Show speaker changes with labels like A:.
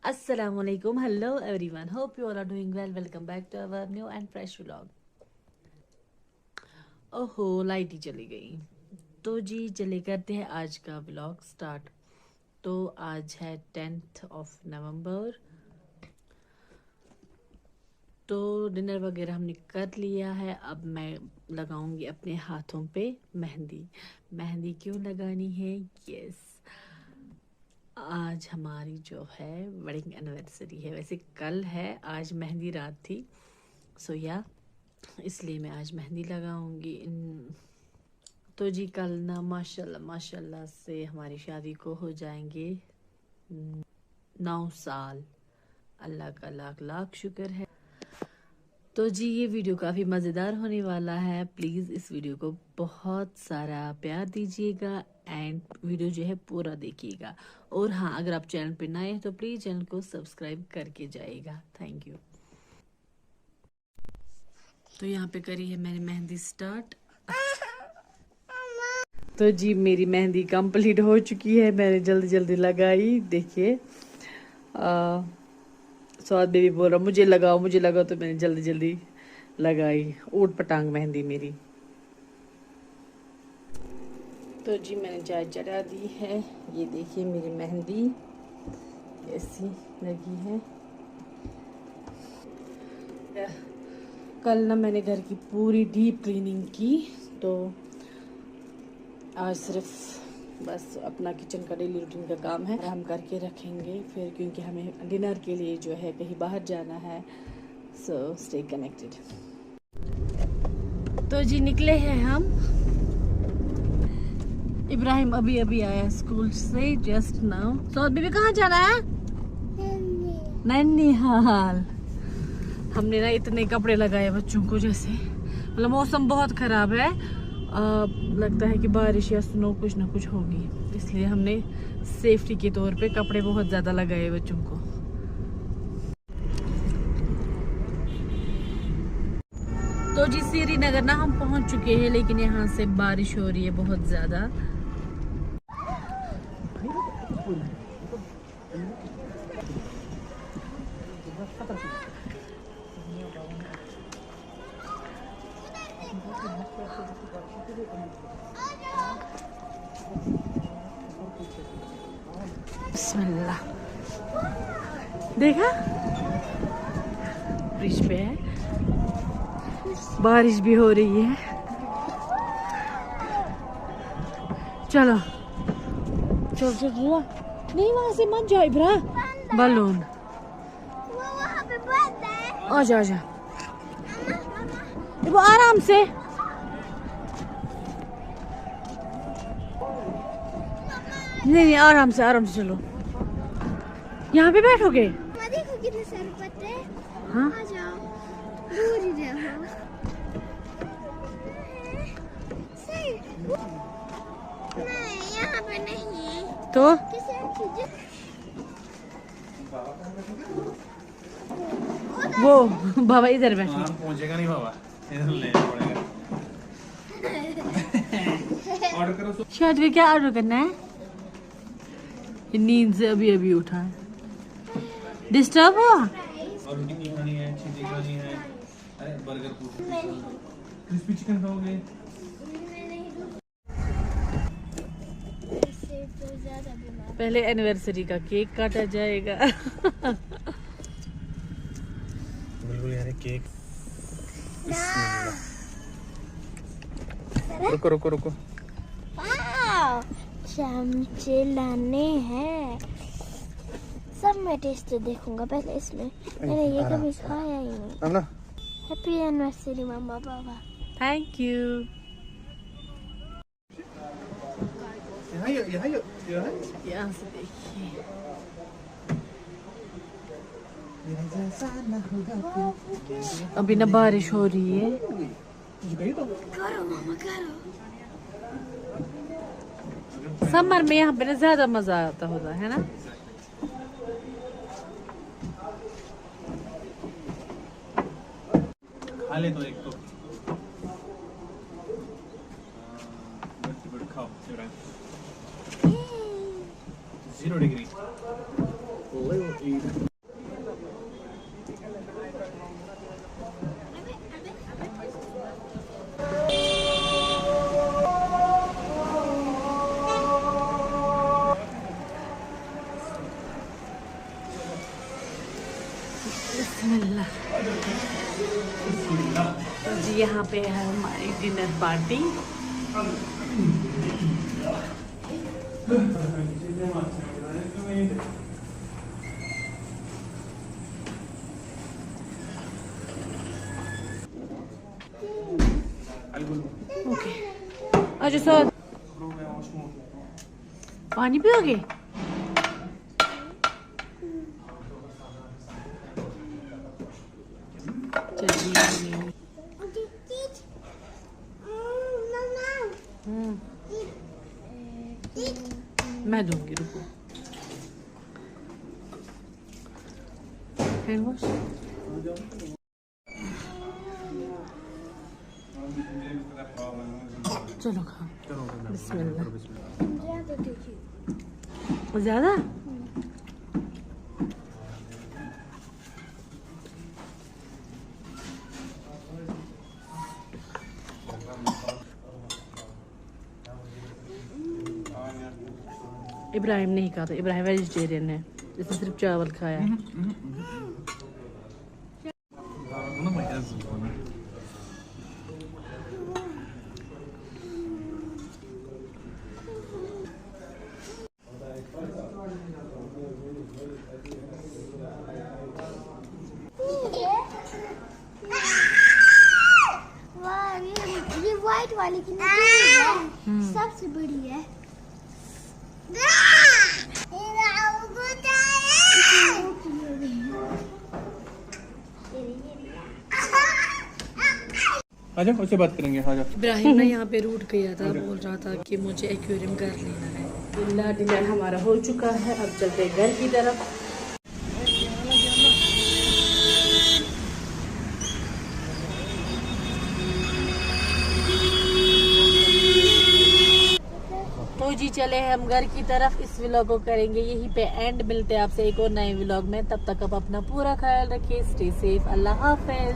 A: Assalamualaikum. Hello everyone. Hope you all are doing well. Welcome back to our new and fresh vlog. ओहो light ही चली गई। तो जी चले करते हैं आज का व्लॉग स्टार्ट। तो आज है 10th ऑफ नवंबर। तो डिनर वगैरह हमने कर लिया है। अब मैं लगाऊंगी अपने हाथों पे मेहंदी। मेहंदी क्यों लगानी है? यस, आज हमारी जो है वेडिंग एनिवर्सरी है। वैसे कल है, आज मेहंदी रात थी। सो या इसलिए मैं आज मेहंदी लगाऊंगी। तो जी कल ना माशाल्लाह माशाल्लाह से हमारी शादी को हो जाएंगे 9 साल। अल्लाह का लाख लाख शुक्र है। तो जी ये वीडियो काफ़ी मज़ेदार होने वाला है। प्लीज़ इस वीडियो को बहुत सारा प्यार दीजिएगा एंड वीडियो जो है पूरा देखिएगा। और हाँ, अगर आप चैनल पे नए हैं तो प्लीज़ चैनल को सब्सक्राइब करके जाइएगा। Thank you. तो यहाँ पे करी है मैंने मेहंदी स्टार्ट। तो जी मेरी मेहंदी कंप्लीट हो चुकी है। मैंने जल्दी जल्दी लगाई। देखिए स्वाद बेबी बोल रहा मुझे लगाओ, तो मैंने जल्दी जल्दी लगाई। ऊट पटांग मेहंदी मेरी। तो जी मैंने चाय चढ़ा दी है। ये देखिए मेरी मेहंदी कैसी लगी है। कल ना मैंने घर की पूरी डीप क्लीनिंग की। तो आज सिर्फ बस अपना किचन का डेली रूटीन का काम है, हम करके रखेंगे फिर, क्योंकि हमें डिनर के लिए जो है कहीं बाहर जाना है। So stay connected. तो जी निकले हैं हम। इब्राहिम अभी अभी आया स्कूल से जस्ट नाउ। सो बेबी कहाँ जाना है? नैनीहाल। हमने ना इतने कपड़े लगाए बच्चों को, जैसे मतलब मौसम बहुत खराब है। लगता है कि बारिश या स्नो कुछ ना कुछ होगी, इसलिए हमने सेफ्टी के तौर पे कपड़े बहुत ज्यादा लगाए बच्चों को। तो जी श्रीनगर ना हम पहुंच चुके हैं, लेकिन यहाँ से बारिश हो रही है बहुत ज्यादा। बिस्मिल्लाह। देखा ब्रिज पे है, बारिश भी हो रही है। चलो चल चल चलो। नहीं वहां से मत जाओ इब्रा। बलून आजा आजा, वो आराम से। नहीं आराम से चलो। यहाँ पे बैठोगे?
B: देखो कितने सारे पत्ते।
A: हाँ
B: आ जाओ, दूर ही रहो। नहीं यहाँ पे नहीं
A: तो वो बाबा इधर बैठे।
C: पहुंचेगा नहीं बाबा, इधर लेना पड़ेगा। ऑर्डर करो।
A: शायद वे क्या ऑर्डर करना है? नींद से अभी अभी उठा है। डिस्टर्ब हुआ?
C: और रोटी खानी है, चीज़ें खानी है। अरे बर्गर क्रिस्पी चिकन खाओगे?
A: पहले एनिवर्सरी का केक काटा जाएगा।
C: बिल्कुल यार केक। रुको रुको रुको।
B: चमचे लाने हैं। सब मैं टेस्ट देखूंगा पहले इसमें। मैंने ये कभी खाया ही नहीं। हैप्पी एनिवर्सरी मम्मा पापा।
A: Thank you. यहाँ से देखिए। अभी ना बारिश हो रही है।
B: करो मामा करो।
A: समर में यहाँ पे ना ज्यादा मजा आता होता है ना।
C: खा ले तो एक तो खाओ। 0 डिग्री।
A: बिस्मिल्लाह। तो जी यहाँ पे है हमारी डिनर पार्टी। ओके अच्छा सर पानी पियोगे? चलिए मैं दूंगी, रुको। हैंड वॉश चलो खाओ। बिस्मिल्लाह। ज्यादा इब्राहिम नहीं खाता, इब्राहिम वेजिटेरियन है, इसने सिर्फ चावल खाया है।
B: ये व्हाइट वाली की सबसे बड़ी है।
C: आजा उससे बात करेंगे। आजा।
A: इब्राहिम ने यहाँ पे रूट किया था, बोल रहा था कि मुझे एक्वेरियम कर लेना है। डिनर हमारा हो चुका है, अब चलते हैं घर की तरफ। तो जी चले हम घर की तरफ। इस व्लॉग को करेंगे यहीं पे एंड। मिलते हैं आपसे एक और नए व्लॉग में, तब तक आप अपना पूरा ख्याल रखिए। Stay safe. अल्लाह हाफिज।